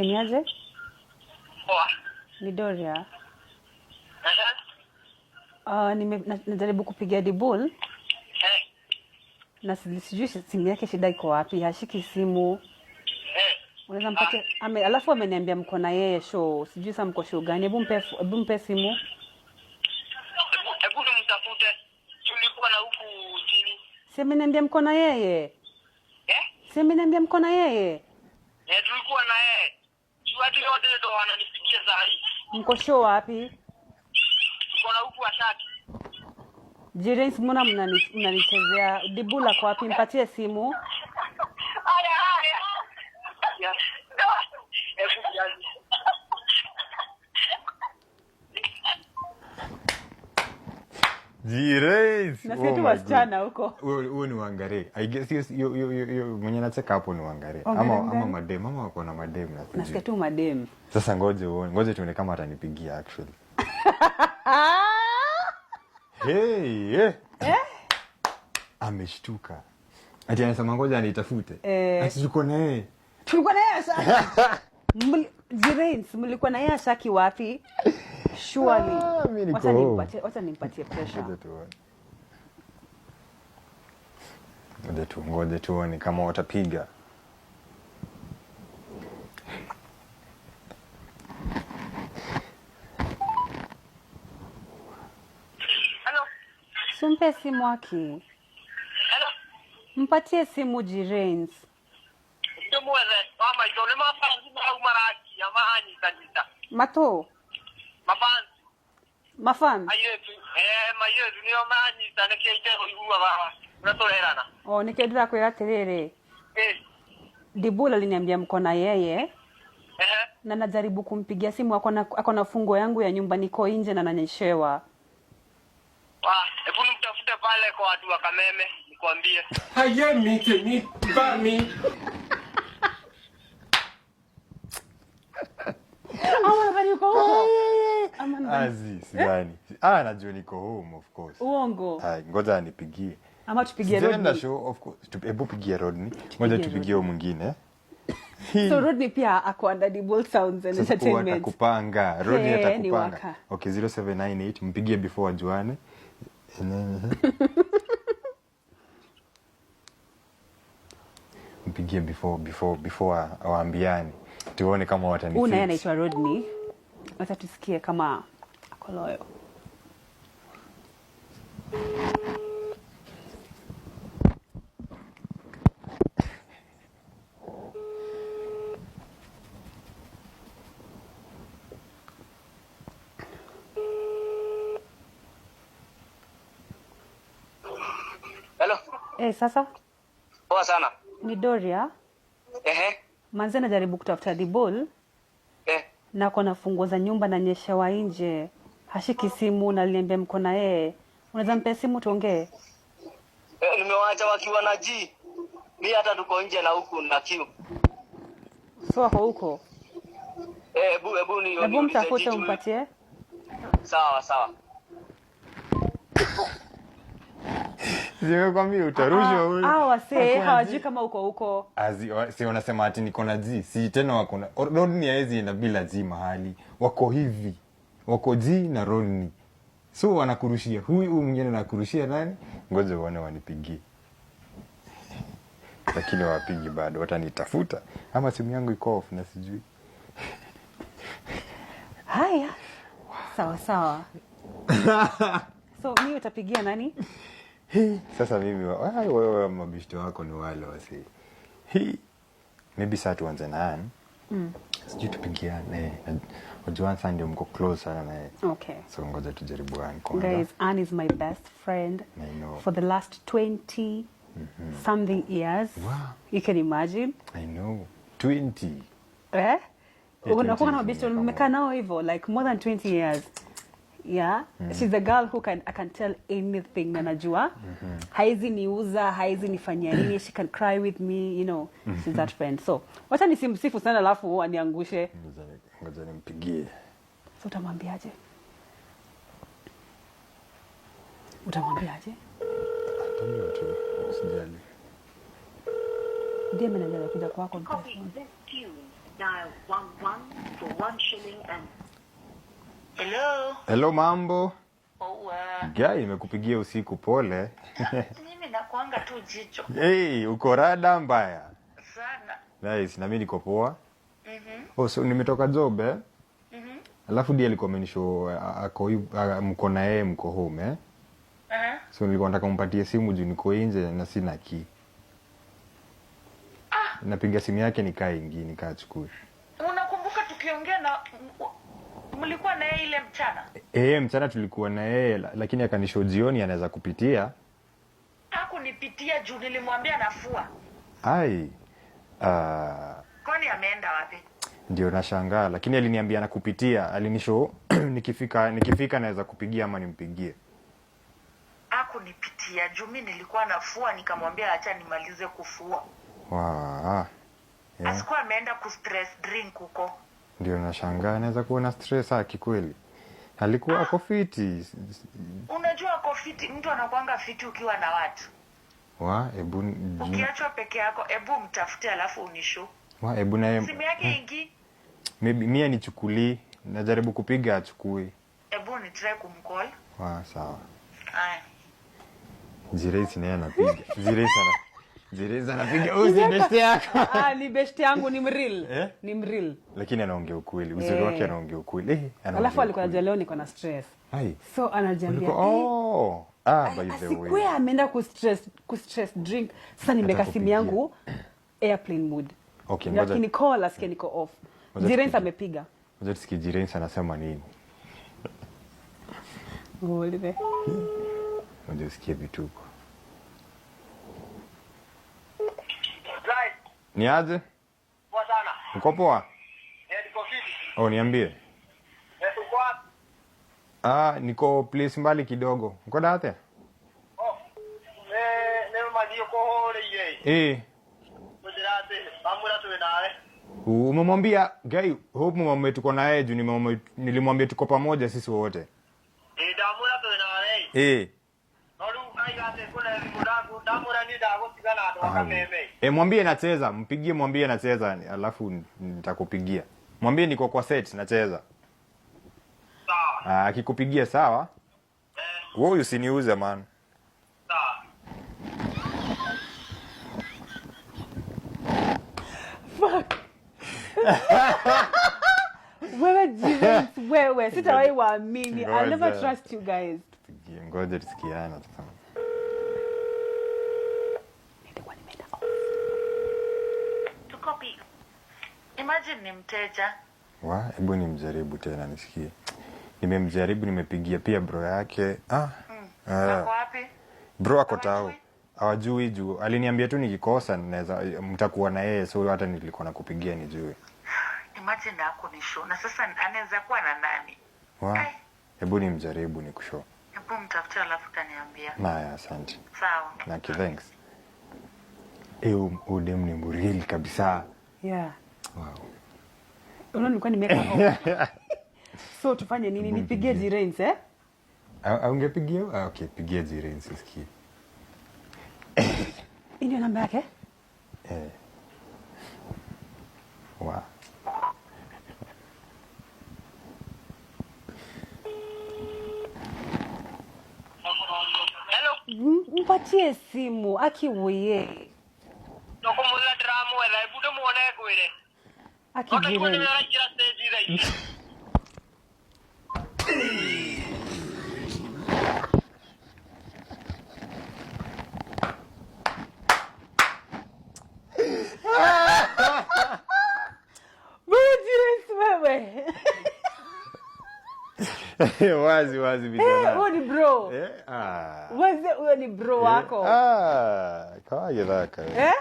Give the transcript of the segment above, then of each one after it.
Niaje? Poa. Ni Doria. Najaribu kupigia Dibul. Na sijui simu yake shida iko wapi, hashiki simu. Unaweza mpatie alafu ameniambia mko na yeye show. Sijui sasa mko show gani. Hebu mpe simu. Hebu nimtafute. Tulikuwa na huku chini. Si ameniambia mko na yeye. Si ameniambia mko na yeye. Tulikuwa na yeye. Watu wote ndio wananifikia saa hii. Mko show wapi? Tuko na huku Ashaki. Jirens, mbona mnanichezea? Dibula kwa wapi? Mpatie simu. Haya. Yes. Jirens. Na sisi wasichana huko. Huo ni Wangare. I guess you mwenye nataka hapo ni Wangare. Ama madem, ama wako na madem na sijui. Nasikia tu madem. Sasa ngoje tuone kama atanipigia actually. Hey. Ameshtuka. Ati anasema ngoja anitafute. Ati tuko na yeye. Tulikuwa na yeye sasa. Jirens, mlikuwa na yeye Ashaki wapi? Surely. Wacha nimpatie pressure. Ngoja tuone kama watapiga. Hello. Sumpe simu waki. Hello. Mpatie simu Jirens. Ndio muweze. Mama ito mafanzi au maraki ya mahani kanisa. Mato. Mafan. Ayetu. Mayetu niyo mahani taneke itero yuwa baba. Unatolerana. Nikedra kwa terere. Dibula aliniambia mko na yeye. Na najaribu kumpigia simu ako na fungo yangu ya nyumba, niko nje na nanyeshewa. Hebu nimtafute pale kwa watu wa Kameme nikwambie. Hayemi bami. Sidhani. Najua niko home of course. Uongo. Ngoja anipigie. Ama tupigie Rodney. Show of course. Hebu pigie Rodney. Ngoja tupigie mwingine. So Rodney pia ako under Dibul Sounds and Entertainment. Atakupanga. Rodney atakupanga. Okay, 0798 mpigie before wajuane. Mpigie before waambiane. Tuone kama watanifix. Una yeye anaitwa Rodney. Wacha tusikie kama ako loyo. Hello. Sasa? Poa sana. Ni Doria. Manze najaribu kutafuta Dibul. Na kuna funguo za nyumba na nyeshewa nje. Hashiki simu na aliniambia mko na yeye. Unaweza mpe simu tuongee? Nimewaacha wakiwa na G. Mimi hata tuko nje na huku na Q. So wako huko? Hebu mtafute umpatie. Sawa. Simekwambia utarushwa huyu. Wase hawajui kama uko huko. Si wanasema ati niko na G. Si tena wako na Rodney haezi na bila G mahali. Wako hivi. Wako G na Rodney. So wanakurushia. Huyu mwingine anakurushia nani? Ngoja uone wanipigie. Lakini wapigi bado watanitafuta. Ama simu yangu iko off na sijui. Haya. Sawa. So mimi utapigia nani? Sasa mimi wewe mabishto wako ni wale wasi. Maybe saa tuanze na Ann. Sijui tupigiane. Unajua Ann ndio mko close sana naye. Okay. So ngoja tujaribu Ann kwanza. Guys, Ann is my best friend for the last 20 something years. Wow. You can imagine. I know. 20. Unakuwa na mabishto mmekaa nao hivyo like more than 20 years. Yeah, she's a girl who I can tell anything na najua. Haizi niuza, haizi nifanyia nini, she can cry with me, you know. She's that friend. So, wacha nisimsifu sana alafu aniangushe. Ngoja nimpigie. So utamwambiaje? Ndio tu, usijali. Ndiye manager kuja kwako. dial 11 for 1 shilling and... Hello. Hello, mambo. Poa. Guy, nimekupigia usiku, pole. Mimi nakuanga tu jicho Hey, uko rada mbaya. sana. Nice, na mimi niko poa. Mhm. Oh, so nimetoka job Mhm. Alafu dia alikuwa amenishow mko na yeye mko home So nilikuwa nataka mpatie simu juu niko nje na sina key. Napiga simu yake nikachukua. Unakumbuka tukiongea na mlikuwa na yeye ile mchana? Mchana tulikuwa na yeye lakini akanishow jioni anaweza kupitia. Hakunipitia juu nilimwambia nafua. Ai. Kwani ameenda wapi? Ndio nashangaa lakini aliniambia nakupitia, alinishow nikifika naweza kupigia ama nimpigie. Hakunipitia juu mimi nilikuwa nafua nikamwambia acha nimalize kufua. Wow. Yeah. Asikuwa ameenda ku stress drink huko. Ndio nashangaa anaweza kuwa na stress kikweli. Alikuwa ako fiti. Unajua ako fiti, mtu anakuanga fiti ukiwa na watu. Ukiachwa peke yako, ebu mtafute alafu unishow. Ebu na simu yake ingi. Mimi nichukulie, najaribu kupiga achukue. Ebu ni try kumcall. Sawa. Haya. Jiresi naye anapiga. Jiresi anapiga uzi besti yako. Ni besti yangu ni mreal. Ni mreal. Lakini anaongea ukweli. Uzuri wake anaongea ukweli. Alafu alikuwa anajua leo niko na stress. So anajiambia by the way. Sikwe ameenda ku stress drink. Sasa nimeweka simu yangu airplane mode. Okay, ngoja. Lakini call asikie niko off. Jirens amepiga. Ngoja tusikie Jirens anasema nini. Ngolive. Ngoja tusikie vituko. Ni aje? Poa sana. Uko poa? Niko fiti. Niambie. Uko wapi? Niko place mbali kidogo. Uko date? Maji uko hole yeye. Mdirate, amura tuwe nawe. Umemwambia guy, hope mama tuko na yeye juu nilimwambia tuko pamoja sisi wote. Damura tuwe nawe. Nolu kaigate kuna mudangu, damura ni dago tigana ndo akameme. Mwambie nacheza, mpigie mwambie nacheza alafu nitakupigia. Mwambie niko kwa set nacheza. Sawa. Akikupigia sawa? Wewe usiniuze man. Sawa. Fuck. Wewe Jirens, wewe sitawahi waamini. I'll never trust you guys. Ngoja tusikiane sasa. To copy. Imagine ni mteja. Hebu nimjaribu tena nisikie. Nimemjaribu nimepigia pia bro yake. Wako wapi? Bro ako tao. Hawajui juu. Aliniambia tu nikikosa naweza mtakuwa na yeye so hata nilikuwa nakupigia nijue. Imagine ako ni show. Na sasa anaweza kuwa na nani? Hebu nimjaribu nikushow. Hebu mtafute alafu taniambia. Naya, asante. Sawa. Naki, thanks. Udem ni murili kabisa. Yeah. Wow. Unaona nilikuwa nimeka So tufanye nini? Nipigie Jirens Ungepigia? Okay, pigia Jirens usikie. Ndio namba yake? Wow. Hello. Mpatie simu akiwoye. Nokumula drama wala ibudo muone kwire. Akijirens. Wazi vijana. Huyo ni bro. Huyo ni bro wako. Kawaje dhaka.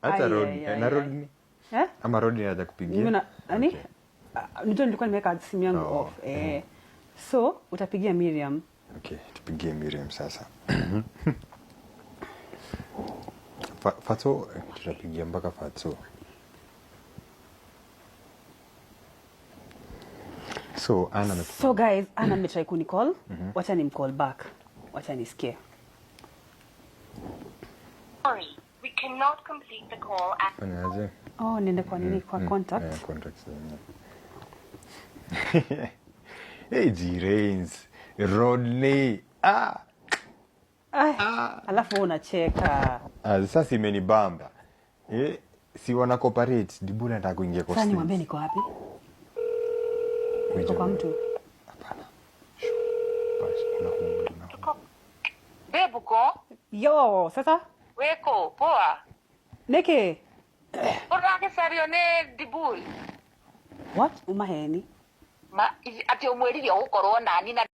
Hata Rodney. Ama Rodney haja kupigia. Nani? Nilikuwa nimeweka simu yangu off. So utapigia Miriam. Okay, tupigie Miriam sasa. Fato tutapigia mpaka Fato. So guys, Anna ametry kunicall. Wacha nimcall back. Wacha nisikie. Sorry, we cannot complete the call at... Oh, niende kwa nini kwa contacts. Contacts. Hey, G-Rains. Rodney. Alafu unacheka. Sasa imenibamba. Si wana cooperate. Dibula nataka kuingia kwa Sasa stage. niwaambie niko wapi? Niko kwa mtu. Hapana. Basi Bebuko, Yo, sasa? weko, poa. Niki. Urake sario ne dibul. What? Umaheni. Ati umweririe gukorwo nani na